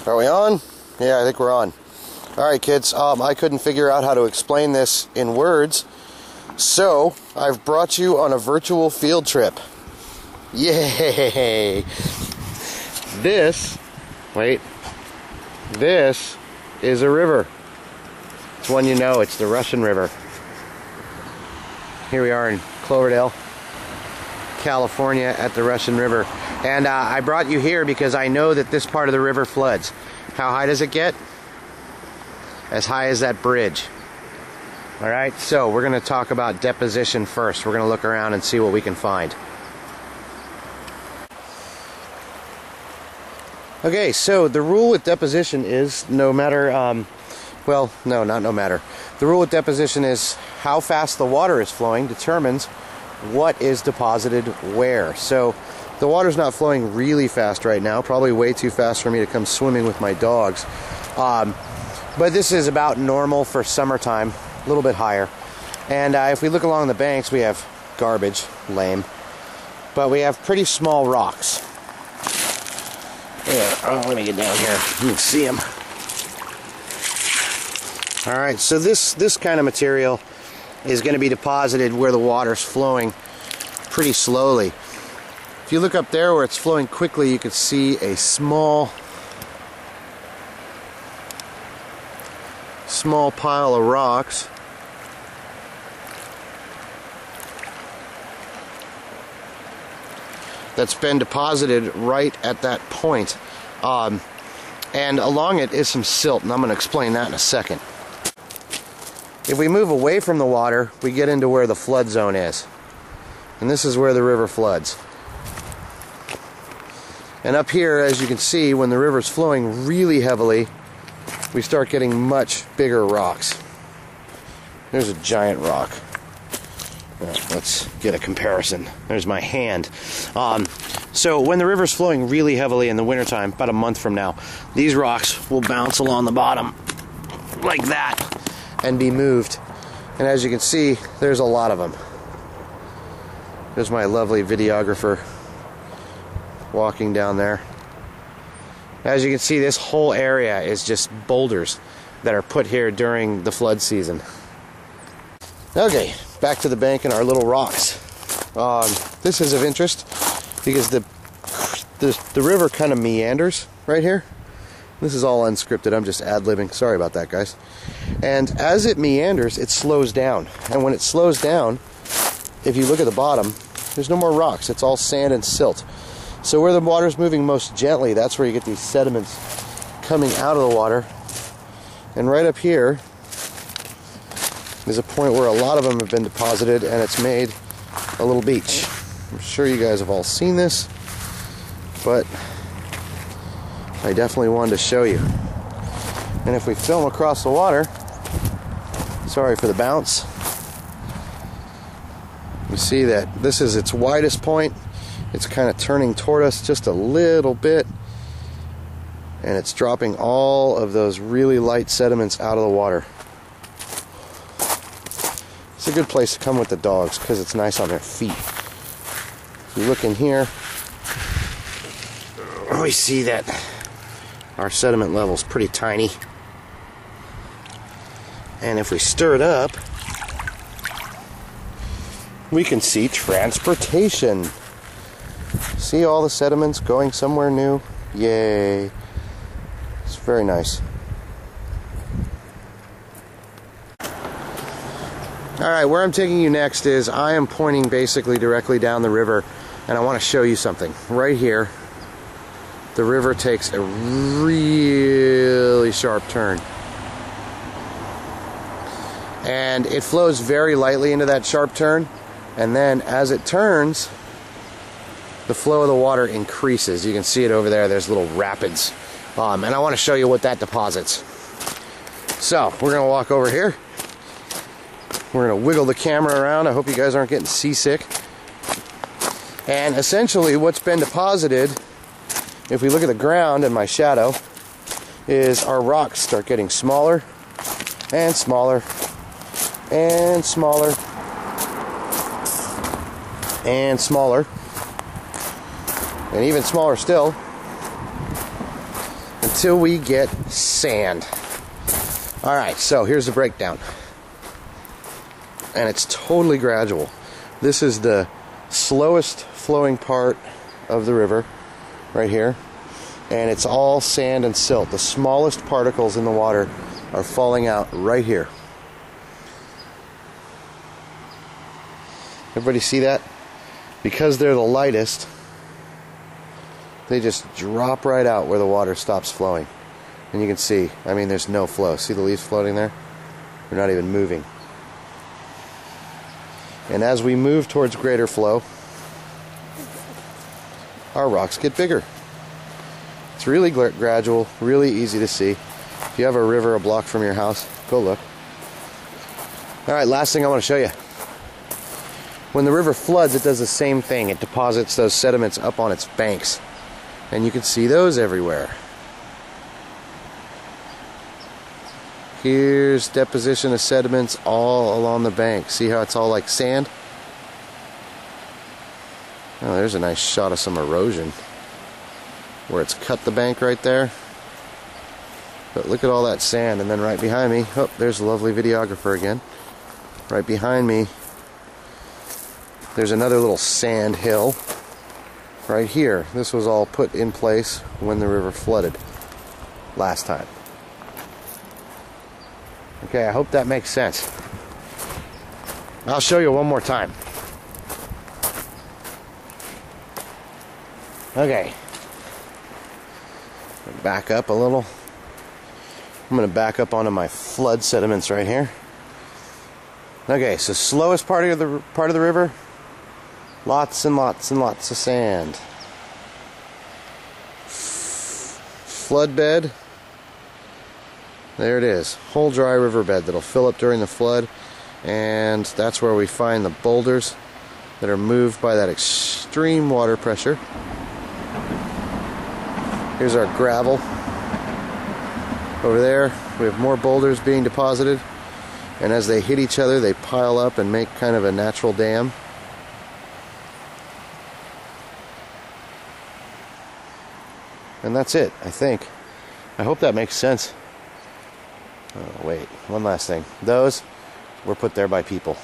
Are we on? Yeah, I think we're on. Alright kids, I couldn't figure out how to explain this in words, so I've brought you on a virtual field trip. Yay! This is a river. It's one you know, it's the Russian River. Here we are in Cloverdale, California at the Russian River. And I brought you here because I know that this part of the river floods. How high does it get? As high as that bridge. Alright, so we're going to talk about deposition first. We're going to look around and see what we can find. Okay, so the rule with deposition is no matter, well, no, not no matter. The rule with deposition is how fast the water is flowing determines what is deposited where. So the water's not flowing really fast right now, probably way too fast for me to come swimming with my dogs. But this is about normal for summertime, a little bit higher. And if we look along the banks, we have garbage, lame. But we have pretty small rocks. Yeah, oh, let me get down here. You can see them. Alright, so this kind of material is going to be deposited where the water's flowing pretty slowly. If you look up there where it's flowing quickly, you can see a small pile of rocks. That's been deposited right at that point. And along it is some silt, and I'm going to explain that in a second. If we move away from the water, we get into where the flood zone is. And this is where the river floods. And up here, as you can see, when the river's flowing really heavily, we start getting much bigger rocks. There's a giant rock. Let's get a comparison. There's my hand. So when the river's flowing really heavily in the wintertime, about a month from now, these rocks will bounce along the bottom like that and be moved. And as you can see, there's a lot of them. There's my lovely videographer walking down there. As you can see, this whole area is just boulders that are put here during the flood season. Okay, back to the bank and our little rocks. This is of interest because the river kind of meanders right here. This is all unscripted, I'm just ad-libbing. Sorry about that, guys. And as it meanders, it slows down. And when it slows down, if you look at the bottom, there's no more rocks. It's all sand and silt. So where the water's moving most gently, that's where you get these sediments coming out of the water. And right up here is a point where a lot of them have been deposited, and it's made a little beach. I'm sure you guys have all seen this, but I definitely wanted to show you. And if we film across the water, sorry for the bounce, you see that this is its widest point. It's kind of turning toward us just a little bit, and it's dropping all of those really light sediments out of the water. It's a good place to come with the dogs because it's nice on their feet. If you look in here, we see that our sediment level is pretty tiny. And if we stir it up, we can see transportation. See all the sediments going somewhere new? Yay. It's very nice. Alright, where I'm taking you next is I am pointing basically directly down the river, and I want to show you something. Right here, the river takes a really sharp turn. And it flows very lightly into that sharp turn, and then as it turns, the flow of the water increases. You can see it over there, there's little rapids. And I want to show you what that deposits. So, we're going to walk over here. We're going to wiggle the camera around. I hope you guys aren't getting seasick. And essentially what's been deposited, if we look at the ground and my shadow, is our rocks start getting smaller and smaller and smaller and smaller and even smaller still, until we get sand. Alright, so here's the breakdown. And it's totally gradual. This is the slowest flowing part of the river, right here. And it's all sand and silt. The smallest particles in the water are falling out right here. Everybody see that? Because they're the lightest, they just drop right out where the water stops flowing. And you can see, I mean, there's no flow. See the leaves floating there? They're not even moving. And as we move towards greater flow, our rocks get bigger. It's really gradual, really easy to see. If you have a river a block from your house, go look. Alright, last thing I want to show you. When the river floods, it does the same thing. It deposits those sediments up on its banks. And you can see those everywhere. Here's deposition of sediments all along the bank. See how it's all like sand? Oh, there's a nice shot of some erosion where it's cut the bank right there. But look at all that sand, and then right behind me, oh, there's a lovely videographer again. Right behind me, there's another little sand hill right here. This was all put in place when the river flooded last time. Okay, I hope that makes sense. I'll show you one more time. Okay. Back up a little. I'm going to back up onto my flood sediments right here. Okay, so slowest part of the river, lots and lots and lots of sand. Flood bed. There it is, whole dry riverbed that'll fill up during the flood, and that's where we find the boulders that are moved by that extreme water pressure. Here's our gravel. Over there, we have more boulders being deposited, and as they hit each other, they pile up and make kind of a natural dam. And that's it, I think. I hope that makes sense. Oh, wait, one last thing. Those were put there by people.